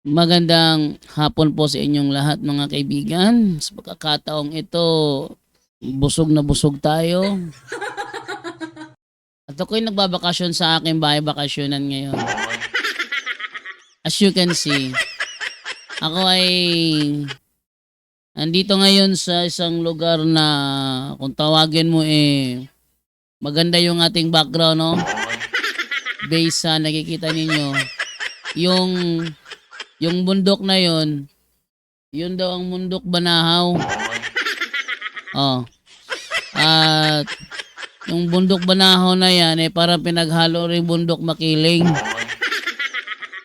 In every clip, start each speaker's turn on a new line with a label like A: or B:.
A: Magandang hapon po sa inyong lahat mga kaibigan. Sa pagkakataong ito, busog na busog tayo. At ako'y nagbabakasyon sa aking bahay bakasyonan ngayon. As you can see, ako ay andito ngayon sa isang lugar na kung tawagin mo maganda yung ating background, no? Based sa nakikita ninyo, yung bundok na yun daw ang Mundok Banahaw. Oh. At yung Bundok Banahaw na yan parang pinaghalo rin Bundok Makiling.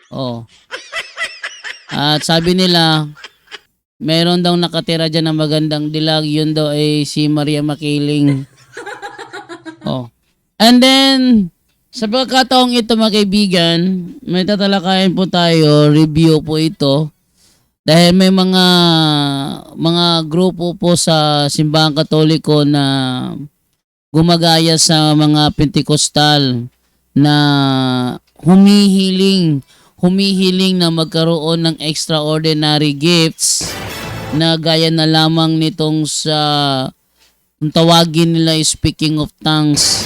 A: Oh. At sabi nila, meron daw nakatira dyan na magandang dilag, yun daw ay si Maria Makiling. Oh. And then, sa pagkakataong ito mga kaibigan, may tatalakayin po tayo, review po ito. Dahil may mga grupo po sa Simbahang Katoliko na gumagaya sa mga Pentecostal na humihiling na magkaroon ng extraordinary gifts na gaya na lamang nitong sa kung tawagin nila speaking of tongues.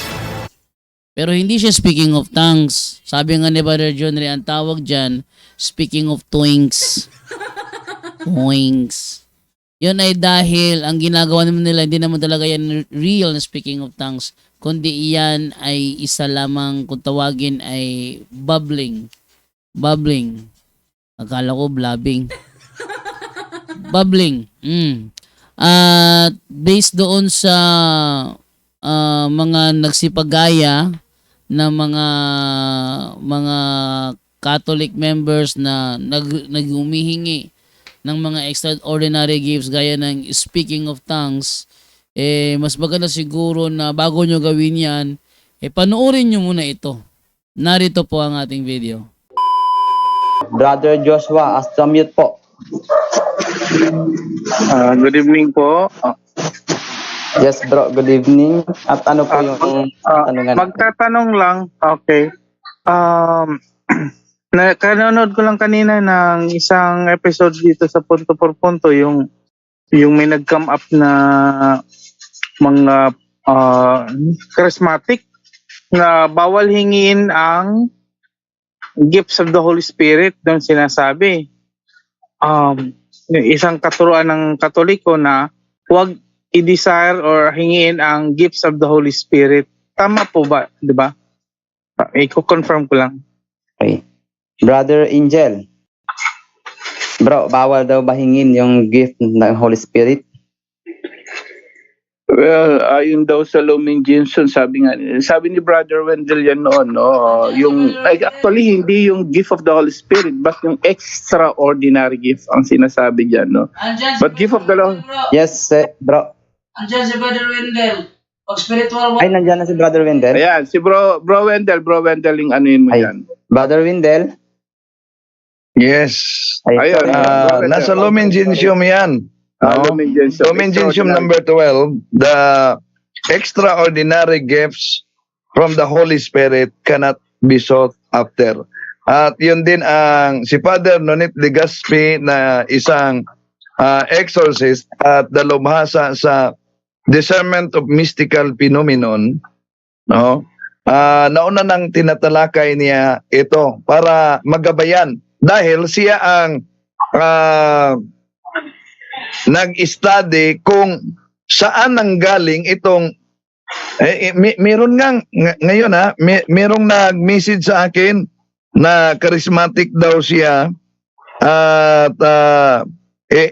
A: Pero hindi siya speaking of tongues. Sabi nga ni Brother John Ray, ang tawag dyan, speaking of twinks. Twinks. Yun ay dahil ang ginagawa naman nila, hindi naman talaga yan real na speaking of tongues, kundi iyan ay isa lamang, kung tawagin ay bubbling. Bubbling. Akala ko blabbing. Bubbling. At based doon sa mga nagsipagaya na mga Catholic members na naghumihingi ng mga extraordinary gifts gaya ng speaking of tongues, mas maganda siguro na bago nyo gawin yan, panoorin nyo muna ito. Narito po ang ating video.
B: Brother Joshua, as-mute po.
C: Good evening po.
B: Yes bro, good evening. At ano po yung tanungan?
C: Magtatanong lang, okay. Nakanonood ko lang kanina ng isang episode dito sa Punto por Punto, yung may nag-come up na mga charismatic na bawal hingiin ang gifts of the Holy Spirit. Doon sinasabi, isang katuruan ng Katoliko na huwag i-desire or hingiin ang gifts of the Holy Spirit. Tama po ba? Di ba? I-confirm ko lang.
B: Okay. Brother Angel. Bro, bawal daw ba hingin yung gift ng Holy Spirit?
C: Well, ayon daw sa Lumen Gentium, sabi ni Brother Wendell yan noon, no? Actually, hindi yung gift of the Holy Spirit, but yung extraordinary gift ang sinasabi dyan, no? But gift of the Lord.
B: Yes, bro.
D: Andiyan si Brother Wendell. Pag spiritual
B: Ay, nandiyan na si Brother Wendell.
C: Ayan, si Bro Wendell yung anuin mo
B: Ay,
C: yan.
B: Brother Wendell?
E: Yes.
B: Ay,
C: Ayun.
E: Nasa Lumen Gentium yan.
C: Lumen Gentium.
E: Lumen Gentium number 12, the extraordinary gifts from the Holy Spirit cannot be sought after. At yun din ang si Father Nonit Legaspi na isang exorcist at dalubhasa sa discernment of mystical phenomenon, no? Nauna nang tinatalakay niya ito para magabayan dahil siya ang nag-study kung saan nanggaling itong meron ngayon merong nag-message sa akin na charismatic daw siya at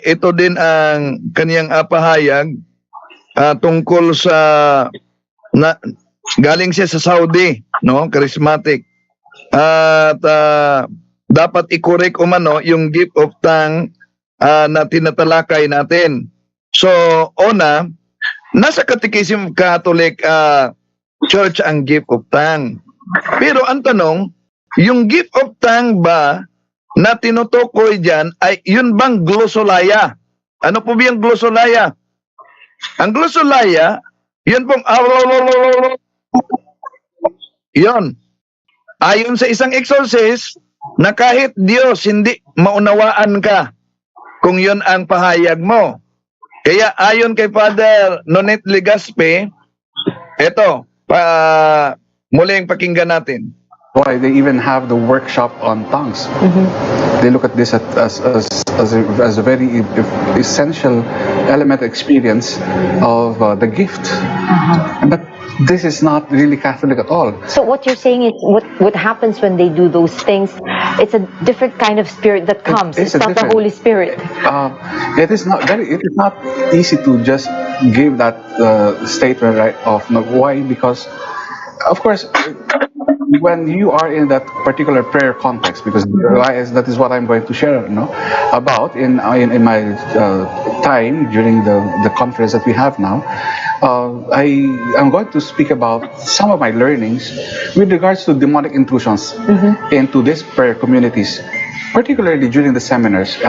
E: ito din ang kaniyang pahayag tungkol sa galing siya sa Saudi, no, charismatic, at dapat i-correct umano yung gift of tongue na tinatalakay natin. So, nasa Catechism of Catholic Church ang gift of tongue. Pero ang tanong, yung gift of tongue ba na tinutukoy dyan ay yun bang glossolaya? Ano po ba yung glossolaya? Ang glossolaya, yun pong yun. Ayon sa isang exorcist, na kahit Diyos hindi maunawaan ka kung yun ang pahayag mo. Kaya ayon kay Father Nonet Legaspi, eto, muling pakinggan natin.
F: Why they even have the workshop on tongues. They look at this as a very essential element experience of the gift. But this is not really Catholic at all.
G: So what you're saying is what happens when they do those things, it's a different kind of spirit that comes.
F: It's
G: It's not the
F: different-
G: Holy Spirit.
F: It is not easy to just give that statement right off. No, why? Because of course, when you are in that particular prayer context, because that is what I'm going to share about in my time during the conference that we have now. I am going to speak about some of my learnings with regards to demonic intrusions into these prayer communities, particularly during the seminars.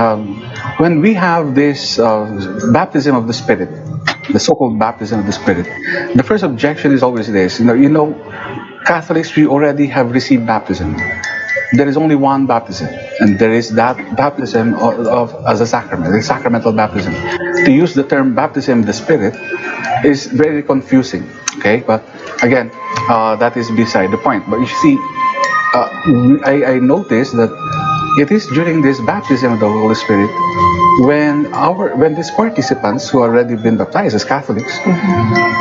F: When we have this baptism of the Spirit, the so-called baptism of the Spirit, the first objection is always this: Catholics, we already have received baptism. There is only one baptism, and there is that baptism as a sacrament, a sacramental baptism. To use the term baptism of the Spirit is very confusing, okay? But again, that is beside the point. But you see, I noticed that it is during this baptism of the Holy Spirit when these participants who already been baptized as Catholics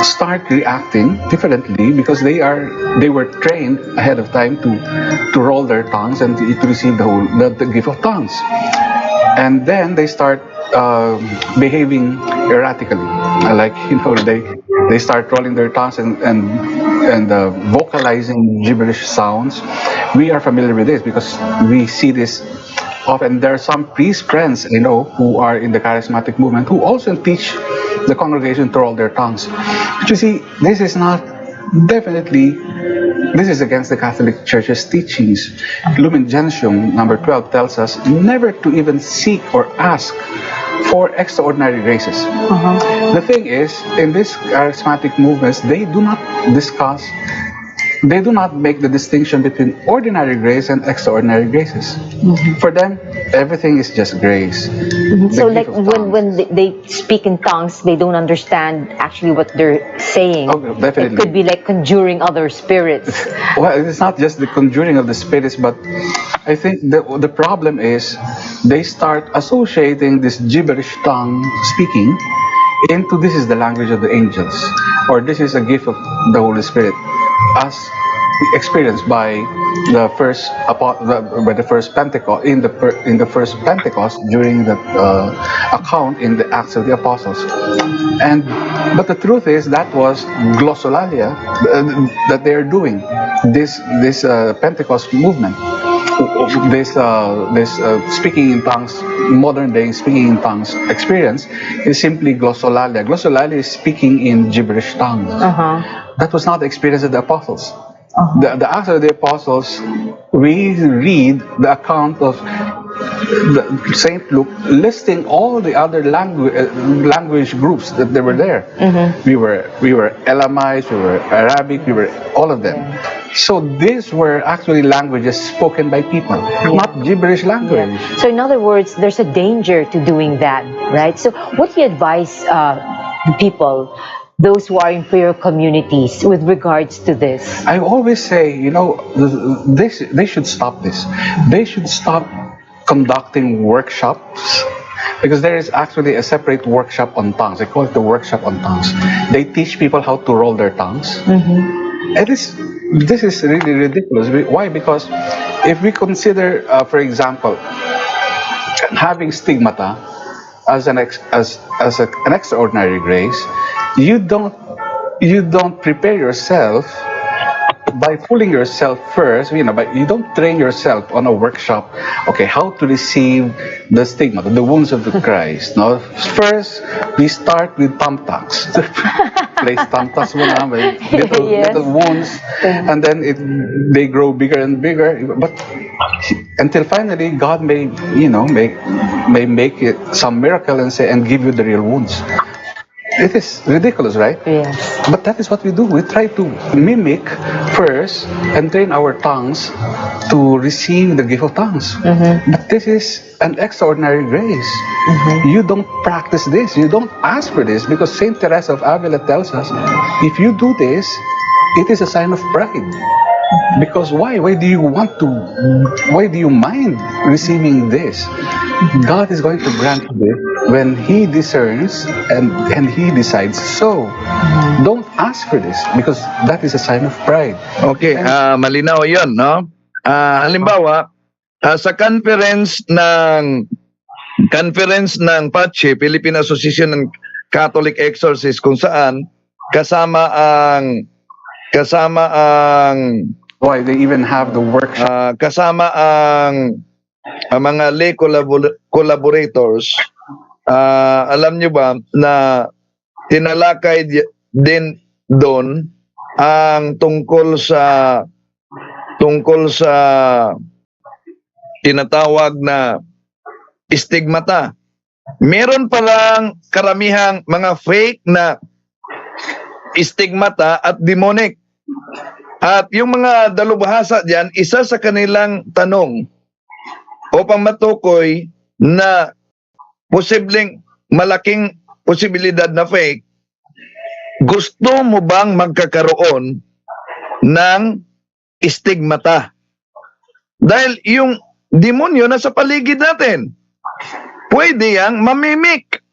F: start reacting differently, because they were trained ahead of time to roll their tongues and to receive the gift of tongues, and then they start behaving erratically, like they start rolling their tongues and vocalizing gibberish sounds. We are familiar with this because we see this often. There are some priest friends who are in the charismatic movement who also teach the congregation to roll their tongues. But you see, this is against the Catholic Church's teachings. Lumen Gentium number 12 tells us never to even seek or ask for extraordinary graces. The thing is, in these charismatic movements, they do not make the distinction between ordinary grace and extraordinary graces. For them, everything is just grace.
G: So
F: The
G: like
F: gift of tongues.
G: when they speak in tongues, they don't understand actually what they're saying.
F: Oh, definitely.
G: It could be like conjuring other spirits.
F: Well, it's not just the conjuring of the spirits, but I think the problem is they start associating this gibberish tongue speaking into this is the language of the angels, or this is a gift of the Holy Spirit, as experienced by the first Pentecost in the first Pentecost during the account in the Acts of the Apostles. But the truth is that was glossolalia that they are doing. This Pentecost movement, this speaking in tongues, modern day speaking in tongues experience is simply glossolalia. Glossolalia is speaking in gibberish tongues. That was not the experience of the apostles. The Acts of the Apostles, we read the account of Saint Luke listing all the other language groups that they were there. We were Elamites, we were Arabic, we were all of them. So these were actually languages spoken by people, not gibberish language.
G: So in other words, there's a danger to doing that, right? So what do you advise people, those who are in prayer communities, with regards to this?
F: I always say, they should stop this. They should stop conducting workshops, because there is actually a separate workshop on tongues. They call it the workshop on tongues. They teach people how to roll their tongues. And this is really ridiculous. Why? Because if we consider, for example, having stigmata as an extraordinary grace, you don't prepare yourself by fooling yourself first, but you don't train yourself on a workshop, okay, how to receive the stigma, the wounds of the Christ. No? First, we start with thumbtacks. Place thumbtacks muna, little wounds, and then they grow bigger and bigger. But until finally, God may make it some miracle and give you the real wounds. It is ridiculous, right?
G: Yes.
F: But that is what we do. We try to mimic first and train our tongues to receive the gift of tongues. But this is an extraordinary grace. You don't practice this. You don't ask for this, because Saint Teresa of Avila tells us, if you do this, it is a sign of pride. Because why? Why do you mind receiving this? God is going to grant you it when He discerns and He decides so. Don't ask for this, because that is a sign of pride.
E: Okay, malinaw 'yon, no? Halimbawa, sa conference ng PACHE, Philippine Association ng Catholic Exorcists, kung saan kasama ang
F: Why they even have the workshop.
E: kasama ang mga lay collaborators. Alam nyo ba na tinalakay din doon ang tungkol sa tinatawag na stigmata. Meron palang karamihang mga fake na stigmata at demonic. At yung mga dalubhasa diyan, isa sa kanilang tanong upang matukoy na posibleng malaking posibilidad na fake, gusto mo bang magkakaroon ng stigmata? Dahil yung demonyo nasa paligid natin. Pwede yang mamimik.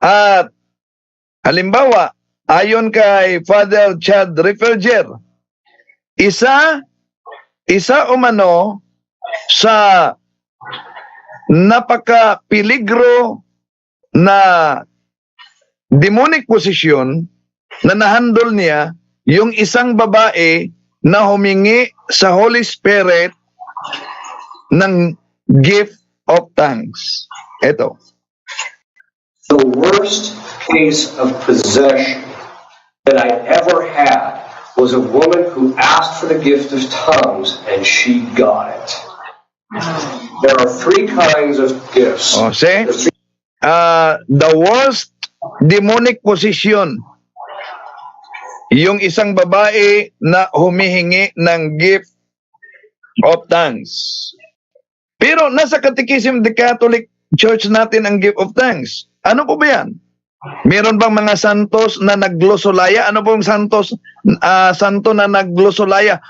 E: At halimbawa, ayon kay Father Chad Riffelger, isa umano sa napaka-piligro na demonic possession na nahandle niya yung isang babae na humingi sa Holy Spirit ng gift of tongues. Ito.
H: The worst case of possession that I ever had was a woman who asked for the gift of tongues and she got it. There are three kinds of gifts.
E: Oh, see? The worst demonic possession. Yung isang babae na humihingi ng gift of tongues. Pero nasa Catechism of the Catholic Church natin ang gift of tongues. Ano po ba yan? Meron bang mga santos na nagglosolaya? Ano pong santo na nagglosolaya?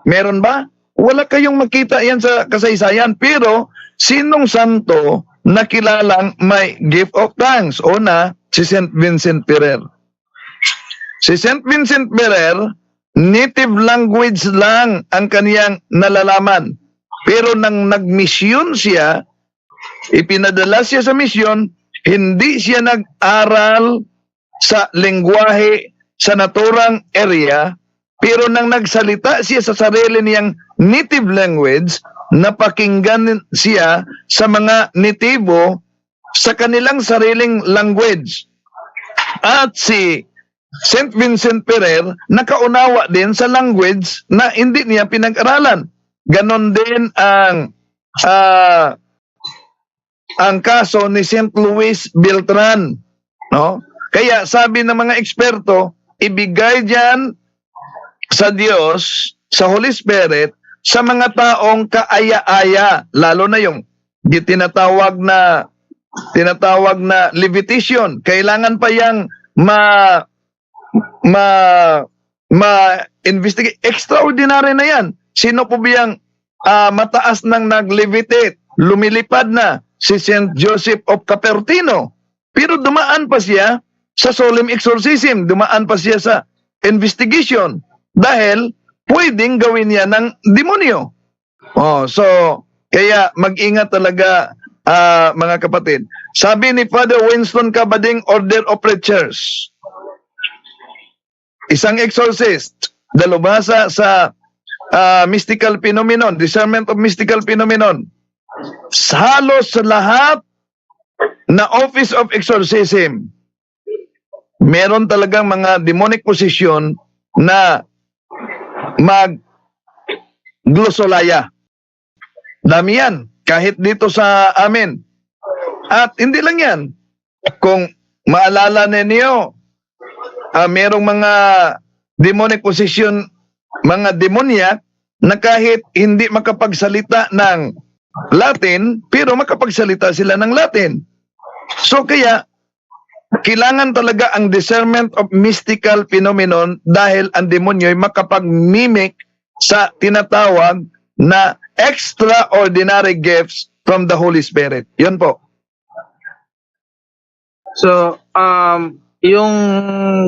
E: Meron ba? Wala kayong makita yan sa kasaysayan. Pero, sinong santo na kilalang may gift of tongues? Una, si St. Vincent Ferrer. Si St. Vincent Ferrer, native language lang ang kaniyang nalalaman. Pero nang nagmisyon siya, ipinadala siya sa misyon, hindi siya nag-aral sa lengguwahe sa naturang area, pero nang nagsalita siya sa sarili niyang native language, napakinggan siya sa mga natibo sa kanilang sariling language. At si St. Vincent Ferrer nakaunawa din sa language na hindi niya pinag-aralan. Ganon din ang kaso ni St. Luis Beltran, no? Kaya sabi ng mga eksperto, ibigay diyan sa Diyos, sa Holy Spirit, sa mga taong kaaya-aya, lalo na yung tinatawag na levitation. Kailangan pa yang investigate. Extraordinary na yan. Sino po biyang mataas nang nag-levitate, lumilipad na? Si St. Joseph of Cupertino. Pero dumaan pa siya sa solemn exorcism, dumaan pa siya sa investigation dahil pwedeng gawin niya ng demonyo. So kaya mag-ingat talaga mga kapatid. Sabi ni Father Winston Cabading, Order of Preachers, isang exorcist, dalubhasa sa mystical phenomenon, discernment of mystical phenomenon. Halos sa lahat na office of exorcism, meron talagang mga demonic possession na mag-glosolaya. Dami yan, kahit dito sa amin. At hindi lang yan. Kung maalala ninyo, merong mga demonic possession, mga demonya na kahit hindi makapagsalita ng Latin, pero makapagsalita sila ng Latin. So kaya, kailangan talaga ang discernment of mystical phenomenon dahil ang demonyo ay makapag-mimic sa tinatawag na extraordinary gifts from the Holy Spirit. Yun po.
C: So, yung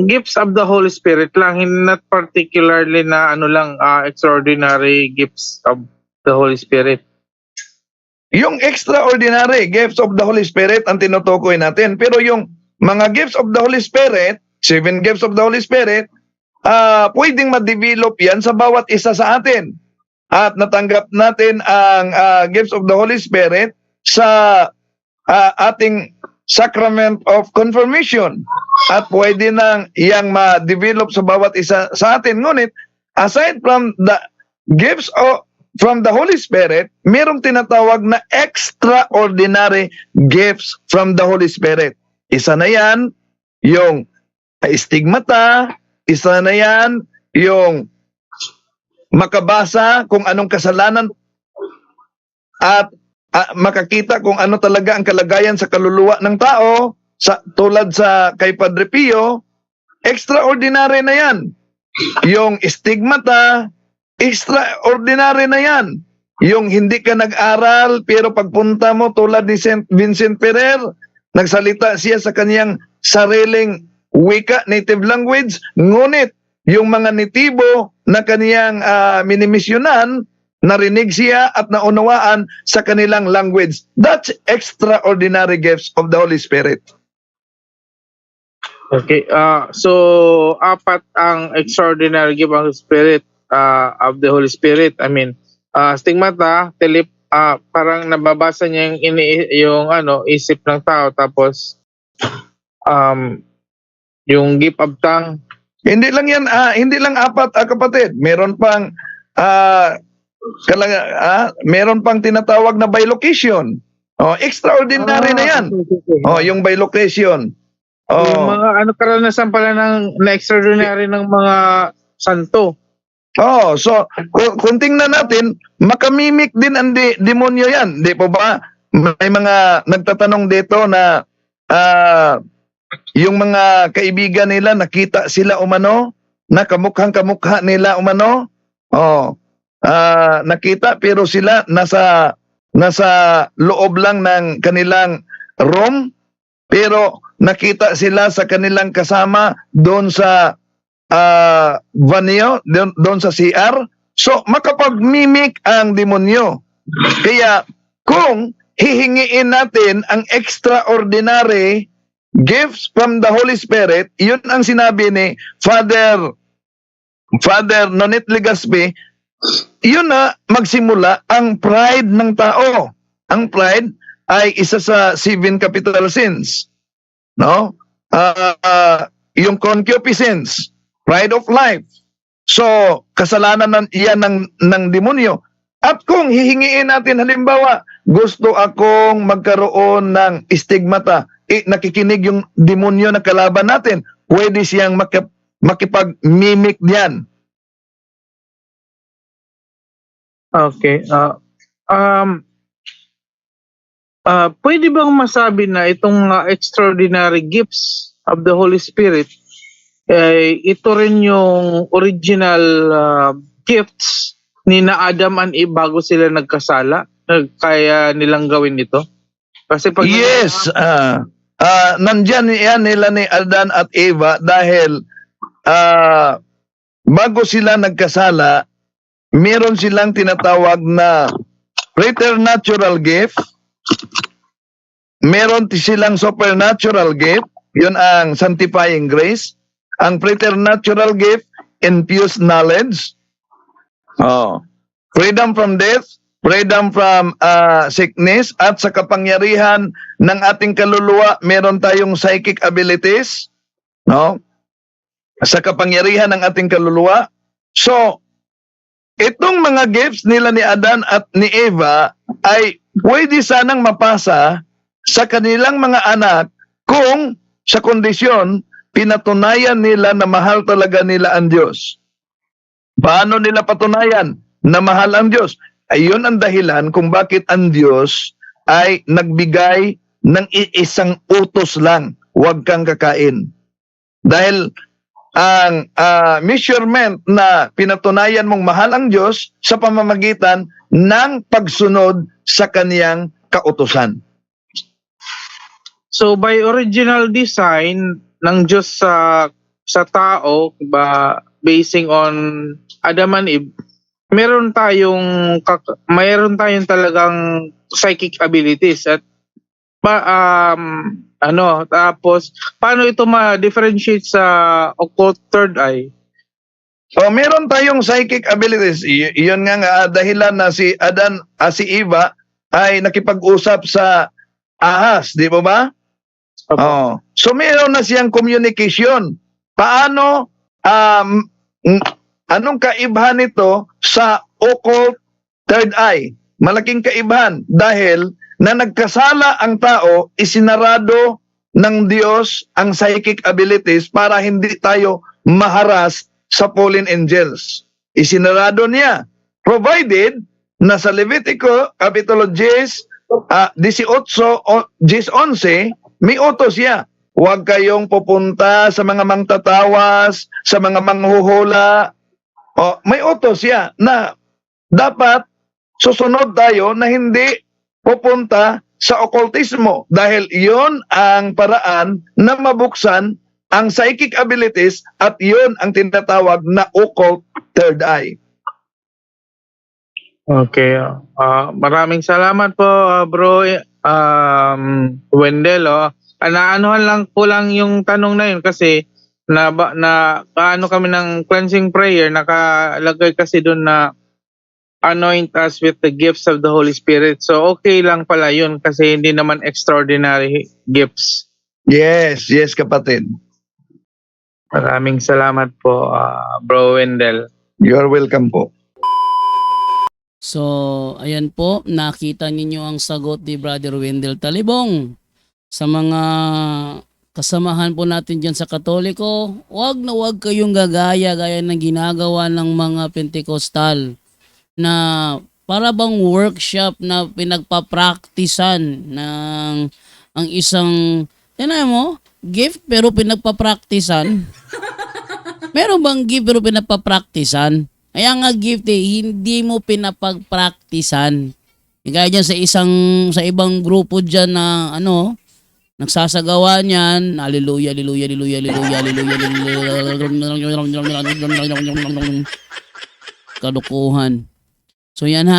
C: gifts of the Holy Spirit lang, not particularly na extraordinary gifts of the Holy Spirit.
E: Yung extraordinary gifts of the Holy Spirit ang tinutukoy natin. Pero yung mga gifts of the Holy Spirit, 7 gifts of the Holy Spirit, pwedeng ma-develop yan sa bawat isa sa atin. At natanggap natin ang gifts of the Holy Spirit sa ating sacrament of confirmation. At pwede nang yang ma-develop sa bawat isa sa atin. Ngunit, aside from the gifts from the Holy Spirit, mayroong tinatawag na extraordinary gifts from the Holy Spirit. Isa na yan, yung stigmata, isa na yan, yung makabasa kung anong kasalanan at makakita kung ano talaga ang kalagayan sa kaluluwa ng tao, tulad sa kay Padre Pio, extraordinary na yan. Yung stigmata, extraordinary na yan. Yung hindi ka nag-aral, pero pagpunta mo tulad ni Saint Vincent Ferrer, nagsalita siya sa kanyang sariling wika, native language, ngunit yung mga nitibo na kaniyang minimisyonan, narinig siya at naunawaan sa kanilang language. That's extraordinary gifts of the Holy Spirit.
C: Okay, so 4 ang extraordinary gift of the Spirit, of the Holy Spirit. I mean, stigmata, parang nababasa niya yung isip ng tao, tapos yung gift of tongue.
E: Hindi lang yan, hindi lang 4, kapatid. Meron pang meron pang tinatawag na bilocation. Extraordinary na yan. Yung bilocation.
C: Yung mga karanasan pala na extraordinary ng mga santo.
E: So kung tingnan natin, makamimik din ang demonyo yan. Di po ba? May mga nagtatanong dito na yung mga kaibigan nila, nakita sila umano, na kamukhang-kamukha nila umano. Nakita, pero sila nasa loob lang ng kanilang room, pero nakita sila sa kanilang kasama doon sa banyo, doon sa CR. So, makapag-mimic ang demonyo. Kaya, kung hihingiin natin ang extraordinary gifts from the Holy Spirit, yun ang sinabi ni Father Nonet Legaspi, yun na magsimula ang pride ng tao. Ang pride ay isa sa 7 capital sins. No? Yung concupiscence, pride of life. So, kasalanan yan ng demonyo. At kung hihingiin natin, halimbawa, gusto akong magkaroon ng stigmata, nakikinig yung demonyo na kalaban natin, pwede siyang makipag-mimic diyan.
C: Okay. Pwede bang masabi na itong extraordinary gifts of the Holy Spirit, ito rin yung original gifts ni na Adam and Eve bago sila nagkasala? Kaya nilang gawin ito? Kasi pag
E: yes, nandyan yan nila ni Adan at Eva dahil bago sila nagkasala, meron silang tinatawag na preternatural gift, meron silang supernatural gift, yun ang sanctifying grace. Ang preternatural gift, infused knowledge, freedom from death, freedom from sickness, at sa kapangyarihan ng ating kaluluwa, meron tayong psychic abilities, no? Sa kapangyarihan ng ating kaluluwa. So, itong mga gifts nila ni Adan at ni Eva ay pwede sanang mapasa sa kanilang mga anak kung sa kondisyon, pinatunayan nila na mahal talaga nila ang Diyos. Paano nila patunayan na mahal ang Diyos? Ayun ang dahilan kung bakit ang Diyos ay nagbigay ng isang utos lang, huwag kang kakain. Dahil ang measurement na pinatunayan mong mahal ang Diyos sa pamamagitan ng pagsunod sa kaniyang kautusan.
C: So by original design ng Diyos sa tao, ba, basing on Adam and Eve, mayroon tayong talagang psychic abilities at tapos paano ito ma-differentiate sa occult third eye?
E: So meron tayong psychic abilities. Iyon nga dahilan na si Eva ay nakipag-usap sa ahas, di ba ba? Oh. So meron na siyang communication. Paano anong kaibahan nito sa occult third eye? Malaking kaibahan dahil na nagkasala ang tao, isinarado ng Diyos ang psychic abilities para hindi tayo maharas sa fallen angels. Isinarado niya, provided na sa Levitico Kapitulo 18, 11, may utos siya. Huwag kayong pupunta sa mga mangtatawas, sa mga manghuhula. May utos siya na dapat susunod tayo na hindi pupunta sa occultismo dahil iyon ang paraan na mabuksan ang psychic abilities at iyon ang tinatawag na occult third eye.
C: Okay. Maraming salamat po, bro Wendell. Naanuhan lang po lang yung tanong na yun kasi kaano kami ng cleansing prayer, nakalagay kasi doon na anoint us with the gifts of the Holy Spirit. So okay lang pala yun kasi hindi naman extraordinary gifts.
E: Yes, kapatid.
C: Maraming salamat po, Bro Wendell.
E: You're welcome po.
A: So, ayan po, nakita ninyo ang sagot ni Brother Wendell Talibong. Sa mga kasamahan po natin dyan sa Katoliko, wag na wag kayong gaya ng ginagawa ng mga Pentecostal na para bang workshop na pinagpapraktisan ng ang isang, gift pero pinagpapraktisan. Meron bang gift pero pinagpapraktisan? Kaya nga gift hindi mo pinapagpraktisan. Kaya dyan sa ibang grupo dyan na nagsasagawa niyan, hallelujah, hallelujah, hallelujah, hallelujah, kalukuhan. So yan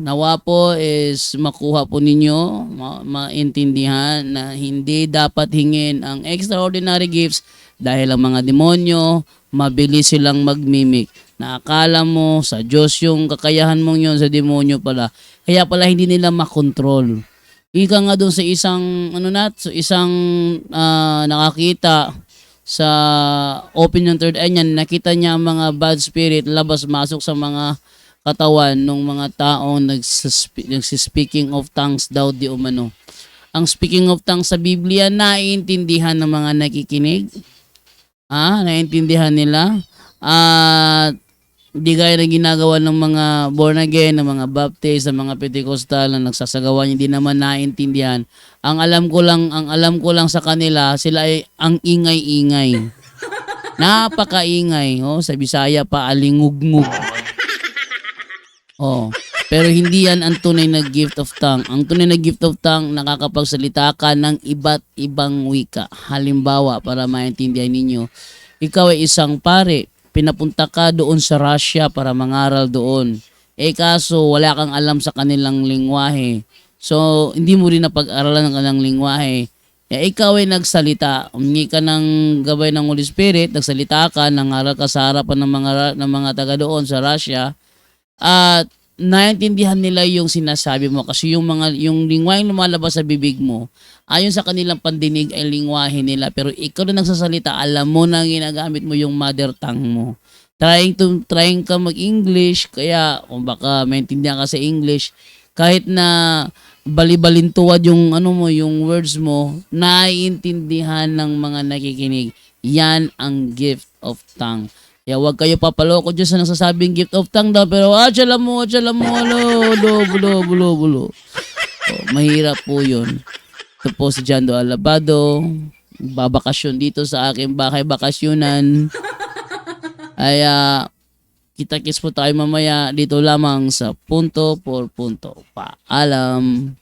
A: nawa po is makuha po ninyo, maintindihan na hindi dapat hingin ang extraordinary gifts dahil ang mga demonyo, mabilis silang magmimik. Naakala mo sa Diyos yung kakayahan mong yun, sa demonyo pala. Kaya pala hindi nila makontrol. Ika nga doon sa isang nakakita sa open yung third eye niya, nakita niya ang mga bad spirit labas-masok sa mga katawan ng mga taong nagsispeaking of tongues daw di umano. Ang speaking of tongues sa Biblia, naiintindihan ng mga nakikinig. Naiintindihan nila. At di gaya na ginagawa ng mga born again, ng mga baptist, ng mga Pentecostal na nagsasagawa niya, hindi naman naiintindihan. Ang alam ko lang sa kanila, sila ay ang ingay-ingay. Napakaingay. Sa Bisaya pa, alingugngug. Pero hindi yan ang tunay na gift of tongue. Ang tunay na gift of tongue, nakakapagsalita ka ng iba't ibang wika. Halimbawa, para maintindihan ninyo, ikaw ay isang pare, pinapunta ka doon sa Russia para mangaral doon. Kaso wala kang alam sa kanilang lingwahe. So, hindi mo rin napag-aralan ng kanilang lingwahe. Ikaw ay nagsalita, umingi ka ng gabay ng Holy Spirit, nagsalita ka, nangaral ka sa harapan ng mga taga doon sa Russia, at naintindihan nila yung sinasabi mo kasi yung lingwahe lumalabas sa bibig mo ayon sa kanilang pandinig ay lingwahe nila, pero ikaw na nagsasalita, alam mo na ginagamit mo yung mother tongue mo, trying ka mag-English, kaya kung baka maintindihan ka sa English, kahit na bali-balintuwad yung ano mo, yung words mo, naiintindihan ng mga nakikinig. Yan ang gift of tongue. Kaya huwag kayo papaloko dyan sa nagsasabing gift of tongue daw, pero alam mo, bulo. Mahirap po yun. Ito po si Jando Alabado, babakasyon dito sa aking bahay bakasyunan. Ay, kita-kits po tayo mamaya dito lamang sa Punto por Punto. Paalam.